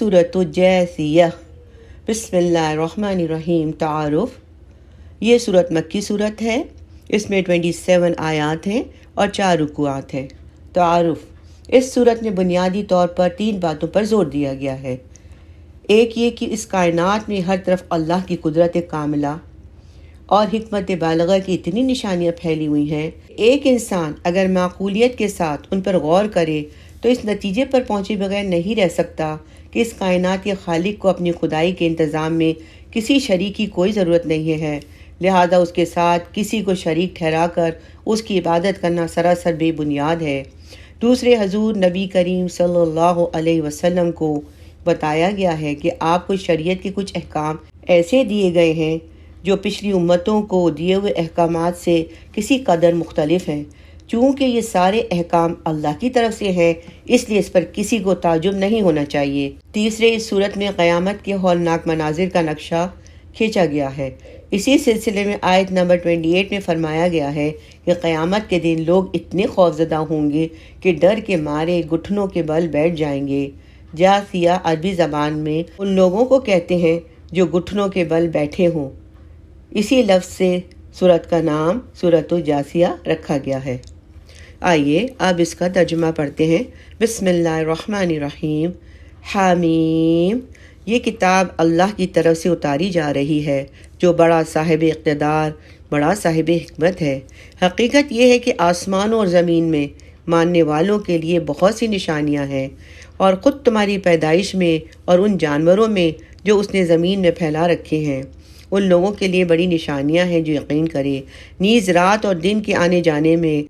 सूरत जैसिया। बिस्मिल्लाहिर्रहमानिर्रहीम। तारुफ। ये सूरत मक्की सूरत है। इसमें 27 आयात हैं और 4 रुकुआत हैं। तारुफ। इस सूरत में बुनियादी तौर पर 3 बातों पर जोर दिया गया है। एक ये कि इस कायनात में हर तरफ अल्लाह की कुदरत कामिला और हिकमत बालगा की इतनी निशानियाँ फैली हुई हैं, एक इंसान अगर माकूलियत के साथ उन पर गौर करे तो इस नतीजे पर पहुँचे बगैर नहीं रह सकता कि इस कायनात के खालिक को अपनी खुदाई के इंतज़ाम में किसी शरीक की कोई ज़रूरत नहीं है, लिहाजा उसके साथ किसी को शरीक ठहरा कर उसकी इबादत करना सरासर बेबुनियाद है। दूसरे, हजूर नबी करीम सल्लल्लाहु अलैहि वसल्लम को बताया गया है कि आपको शरीयत के कुछ अहकाम ऐसे दिए गए हैं जो पिछली उम्मतों को दिए हुए अहकामात से किसी कदर मुख्तलिफ हैं। चूँकि ये सारे अहकाम अल्लाह की तरफ से हैं, इसलिए इस पर किसी को ताजुब नहीं होना चाहिए। तीसरे, इस सूरत में क़यामत के हौलनाक मनाजिर का नक्शा खींचा गया है। इसी सिलसिले में आयत नंबर 28 में फरमाया गया है कि क़यामत के दिन लोग इतने खौफज़दा होंगे कि डर के मारे घुटनों के बल बैठ जाएंगे। जासिया अरबी ज़बान में उन लोगों को कहते हैं जो घुटनों के बल बैठे हों। इसी लफ्ज़ से सूरत का नाम सूरत जासिया रखा गया है। आइए अब इसका तर्जुमा पढ़ते हैं। बिस्मिल्लाहिर्रहमानिर्रहीम। हामीम। ये किताब अल्लाह की तरफ से उतारी जा रही है जो बड़ा साहिब इक़्तिदार, बड़ा साहिब हिकमत है। हकीकत ये है कि आसमानों और ज़मीन में मानने वालों के लिए बहुत सी निशानियाँ हैं और ख़ुद तुम्हारी पैदाइश में और उन जानवरों में जो उसने ज़मीन में फैला रखे हैं, उन लोगों के लिए बड़ी निशानियाँ हैं जो यकीन करे। नीज़ रात और दिन के आने जाने में,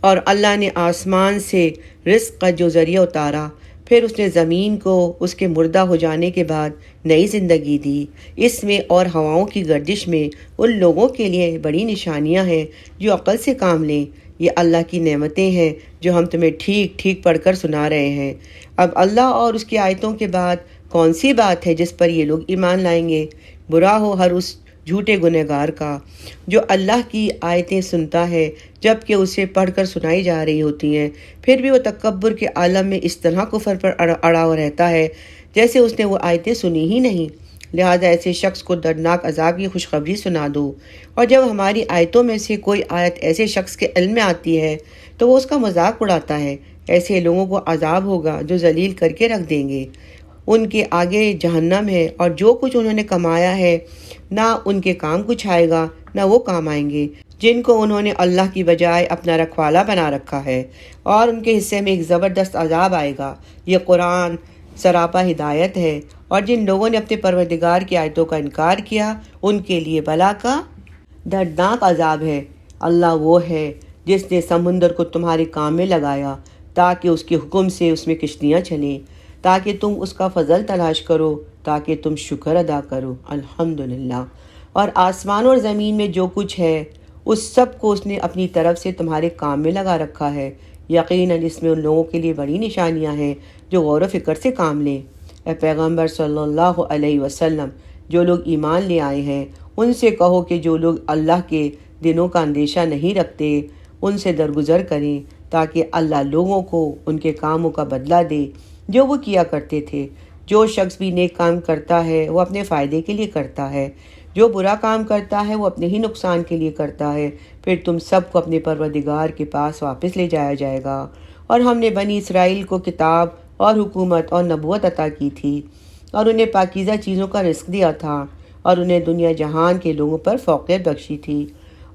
और अल्लाह ने आसमान से रिज़्क़ का जो ज़रिया उतारा, फिर उसने ज़मीन को उसके मुर्दा हो जाने के बाद नई ज़िंदगी दी। इसमें और हवाओं की गर्दिश में उन लोगों के लिए बड़ी निशानियाँ हैं जो अक़ल से काम लें। ये अल्लाह की नेमतें हैं जो हम तुम्हें ठीक ठीक पढ़कर सुना रहे हैं। अब अल्लाह और उसकी आयतों के बाद कौन सी बात है जिस पर ये लोग ईमान लाएंगे? बुरा हो हर उस झूठे गुनहगार का जो अल्लाह की आयतें सुनता है जबकि उसे पढ़कर सुनाई जा रही होती हैं, फिर भी वो तकब्बुर के आलम में इस तरह कुफर पर अड़ा हुआ रहता है जैसे उसने वो आयतें सुनी ही नहीं। लिहाजा ऐसे शख्स को दर्दनाक अजाब की खुशखबरी सुना दो, और जब हमारी आयतों में से कोई आयत ऐसे शख्स के इल्म में आती है तो वो उसका मजाक उड़ाता है। ऐसे लोगों को अजाब होगा जो जलील करके रख देंगे। उनके आगे जहन्नम है और जो कुछ उन्होंने कमाया है ना उनके काम कुछ आएगा ना वो काम आएंगे जिनको उन्होंने अल्लाह की बजाय अपना रखवाला बना रखा है, और उनके हिस्से में एक ज़बरदस्त अजाब आएगा। ये कुरान सरापा हिदायत है, और जिन लोगों ने अपने परवरदिगार की आयतों का इनकार किया उनके लिए बला का दर्दनाक अजाब है। अल्लाह वो है जिसने समुंदर को तुम्हारे काम में लगाया ताकि उसके हुक्म से उसमें किश्तियाँ चलें, ताकि तुम उसका फ़ज़ल तलाश करो, ताकि तुम शुक्र अदा करो। अल्हम्दुलिल्लाह। और आसमान और ज़मीन में जो कुछ है उस सब को उसने अपनी तरफ से तुम्हारे काम में लगा रखा है। यकीनन इसमें उन लोगों के लिए बड़ी निशानियां हैं जो गौर व फिक्र से काम लें। ए पैगम्बर सल्लल्लाहु अलैहि वसल्लम, जो लोग ईमान ले आए हैं उनसे कहो कि जो लोग अल्लाह के दिनों का अंदेशा नहीं रखते उनसे दरगुजर करें ताकि अल्लाह लोगों को उनके कामों का बदला दे जो वो किया करते थे। जो शख्स भी नेक काम करता है वो अपने फ़ायदे के लिए करता है, जो बुरा काम करता है वो अपने ही नुकसान के लिए करता है। फिर तुम सबको अपने परवरदिगार के पास वापस ले जाया जाएगा। और हमने बनी इसराइल को किताब और हुकूमत और नबूवत अता की थी, और उन्हें पाकीज़ा चीज़ों का रिस्क दिया था, और उन्हें दुनिया जहान के लोगों पर फ़ौक़ियत बख्शी थी,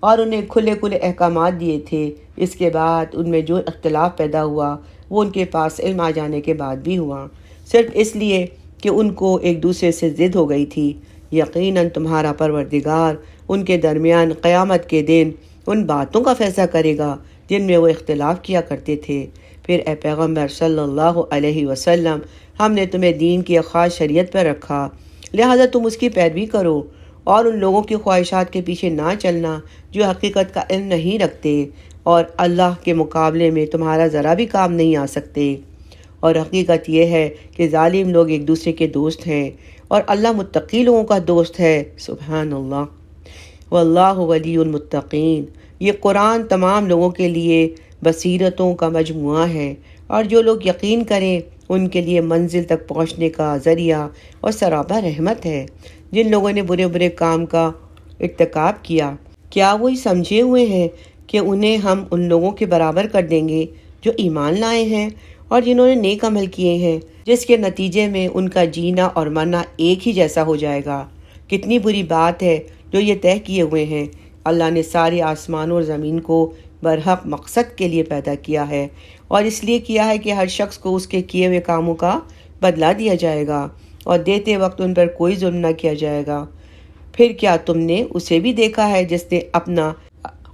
और उन्हें खुले खुले अहकामात दिए थे। इसके बाद उनमें जो इख्तिलाफ़ पैदा हुआ वो उनके पास इल्म आ जाने के बाद भी हुआ, सिर्फ इसलिए कि उनको एक दूसरे से ज़िद हो गई थी। यकीनन तुम्हारा परवरदिगार उनके दरमियान क़यामत के दिन उन बातों का फ़ैसला करेगा जिनमें वो इख्तिलाफ़ किया करते थे। फिर ए पैगम्बर सल्लल्लाहु अलैहि वसल्लम, हमने तुम्हें दीन की एक ख़ास शरीयत पर रखा, लिहाजा तुम उसकी पैरवी करो और उन लोगों की ख्वाहिशात के पीछे ना चलना जो हकीकत का इल्म नहीं रखते और अल्लाह के मुकाबले में तुम्हारा ज़रा भी काम नहीं आ सकते। और हकीकत यह है कि जालिम लोग एक दूसरे के दोस्त हैं और अल्लाह मुत्तकी लोगों का दोस्त है। सुभान अल्लाह। वल्लाहु वलियुल मुत्तकीन। ये कुरान तमाम लोगों के लिए बसीरतों का मजमुआ है اور جو لوگ یقین کریں ان کے لیے منزل تک پہنچنے کا ذریعہ اور سراپا رحمت ہے۔ جن لوگوں نے برے برے کام کا ارتکاب کیا، کیا وہی سمجھے ہوئے ہیں کہ انہیں ہم ان لوگوں کے برابر کر دیں گے جو ایمان لائے ہیں اور جنہوں نے نیک عمل کیے ہیں، جس کے نتیجے میں ان کا جینا اور مرنا ایک ہی جیسا ہو جائے گا۔ کتنی بری بات ہے جو یہ طے کیے ہوئے ہیں۔ اللہ نے سارے آسمانوں اور زمین کو برحق مقصد کے لیے پیدا کیا ہے، اور اس لیے کیا ہے کہ ہر شخص کو اس کے کیے ہوئے کاموں کا بدلہ دیا جائے گا، اور دیتے وقت ان پر کوئی ظلم نہ کیا جائے گا۔ پھر کیا تم نے اسے بھی دیکھا ہے جس نے اپنا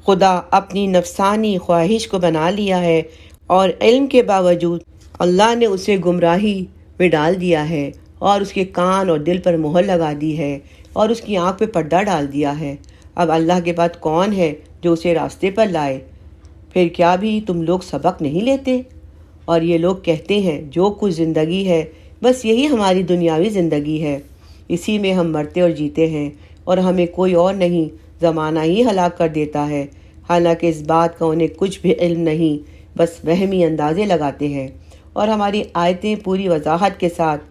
خدا اپنی نفسانی خواہش کو بنا لیا ہے، اور علم کے باوجود اللہ نے اسے گمراہی میں ڈال دیا ہے، اور اس کے کان اور دل پر مہر لگا دی ہے، اور اس کی آنکھ پہ پردہ ڈال دیا ہے۔ اب اللہ کے بعد کون ہے جو اسے راستے پر لائے؟ پھر کیا بھی تم لوگ سبق نہیں لیتے؟ اور یہ لوگ کہتے ہیں جو کچھ زندگی ہے بس یہی ہماری دنیاوی زندگی ہے، اسی میں ہم مرتے اور جیتے ہیں، اور ہمیں کوئی اور نہیں، زمانہ ہی ہلاک کر دیتا ہے۔ حالانکہ اس بات کا انہیں کچھ بھی علم نہیں، بس وہمی اندازے لگاتے ہیں، اور ہماری آیتیں پوری وضاحت کے ساتھ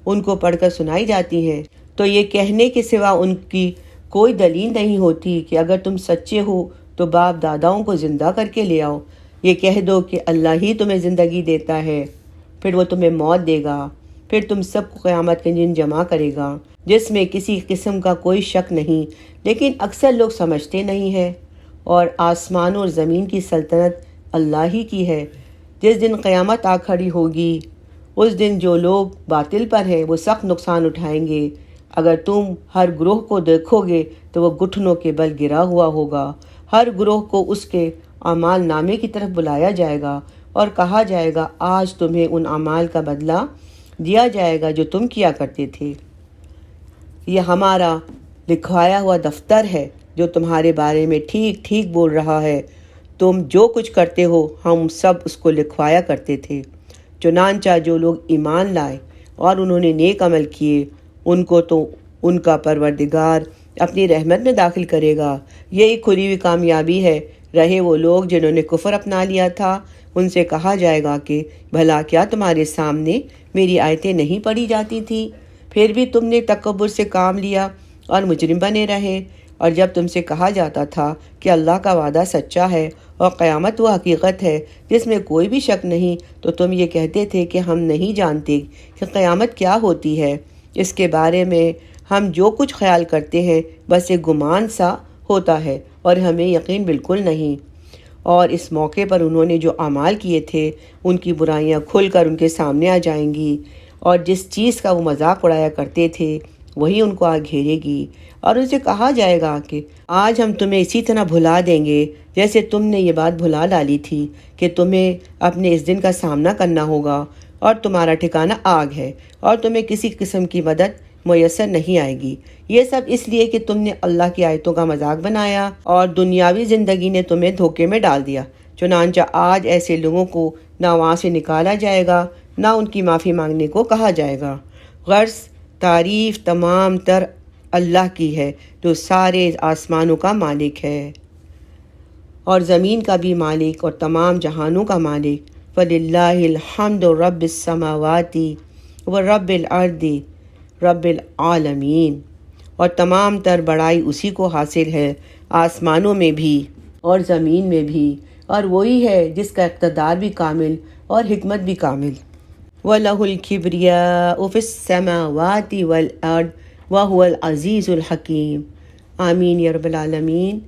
ان کو پڑھ کر سنائی جاتی ہیں تو یہ کہنے کے سوا ان کی کوئی دلیل نہیں ہوتی کہ اگر تم سچے ہو تو باپ داداؤں کو زندہ کر کے لے آؤ۔ یہ کہہ دو کہ اللہ ہی تمہیں زندگی دیتا ہے، پھر وہ تمہیں موت دے گا، پھر تم سب کو قیامت کے دن جمع کرے گا، جس میں کسی قسم کا کوئی شک نہیں، لیکن اکثر لوگ سمجھتے نہیں ہیں۔ اور آسمانوں اور زمین کی سلطنت اللہ ہی کی ہے۔ جس دن قیامت آ کھڑی ہوگی اس دن جو لوگ باطل پر ہیں وہ سخت نقصان اٹھائیں گے۔ اگر تم ہر گروہ کو دیکھو گے تو وہ گھٹنوں کے بل گرا ہوا ہوگا۔ ہر گروہ کو اس کے اعمال نامے کی طرف بلایا جائے گا اور کہا جائے گا آج تمہیں ان اعمال کا بدلہ دیا جائے گا جو تم کیا کرتے تھے۔ یہ ہمارا لکھوایا ہوا دفتر ہے جو تمہارے بارے میں ٹھیک ٹھیک بول رہا ہے۔ تم جو کچھ کرتے ہو ہم سب اس کو لکھوایا کرتے تھے۔ چنانچہ جو لوگ ایمان لائے اور انہوں نے نیک عمل کیے ان کو تو ان کا پروردگار اپنی رحمت میں داخل کرے گا۔ یہی کھلی ہوئی کامیابی ہے۔ رہے وہ لوگ جنہوں نے کفر اپنا لیا تھا، ان سے کہا جائے گا کہ بھلا کیا تمہارے سامنے میری آیتیں نہیں پڑھی جاتی تھیں؟ پھر بھی تم نے تکبر سے کام لیا اور مجرم بنے رہے۔ اور جب تم سے کہا جاتا تھا کہ اللہ کا وعدہ سچا ہے اور قیامت وہ حقیقت ہے جس میں کوئی بھی شک نہیں، تو تم یہ کہتے تھے کہ ہم نہیں جانتے کہ قیامت کیا ہوتی ہے۔ اس کے بارے میں ہم جو کچھ خیال کرتے ہیں بس ایک گمان سا ہوتا ہے اور ہمیں یقین بالکل نہیں۔ اور اس موقع پر انہوں نے جو اعمال کیے تھے ان کی برائیاں کھل کر ان کے سامنے آ جائیں گی، اور جس چیز کا وہ مذاق اڑایا کرتے تھے وہی ان کو آ گھیرے گی، اور ان سے کہا جائے گا کہ آج ہم تمہیں اسی طرح بھلا دیں گے جیسے تم نے یہ بات بھلا ڈالی تھی کہ تمہیں اپنے اس دن کا سامنا کرنا ہوگا، اور تمہارا ٹھکانہ آگ ہے، اور تمہیں کسی قسم کی مدد میسر نہیں آئے گی۔ یہ سب اس لیے کہ تم نے اللہ کی آیتوں کا مذاق بنایا اور دنیاوی زندگی نے تمہیں دھوکے میں ڈال دیا۔ چنانچہ آج ایسے لوگوں کو نہ وہاں سے نکالا جائے گا نہ ان کی معافی مانگنے کو کہا جائے گا۔ غرض تعریف تمام تر اللہ کی ہے جو سارے آسمانوں کا مالک ہے اور زمین کا بھی مالک اور تمام جہانوں کا مالک۔ فَلِلَّهِ الْحَمْدُ رَبِّ السَّمَاوَاتِ وَرَبِّ الْأَرْضِ رَبِّ الْعَالَمِينَ۔ اور تمام تر بڑائی اسی کو حاصل ہے، آسمانوں میں بھی اور زمین میں بھی، اور وہی ہے جس کا اقتدار بھی کامل اور حکمت بھی کامل۔ وَلَهُ الْكِبْرِيَاءُ فِي السَّمَاوَاتِ وَالْأَرْضِ وَهُوَ الْعَزِيزُ الْحَكِيمُ۔ آمین یا رب العالمین۔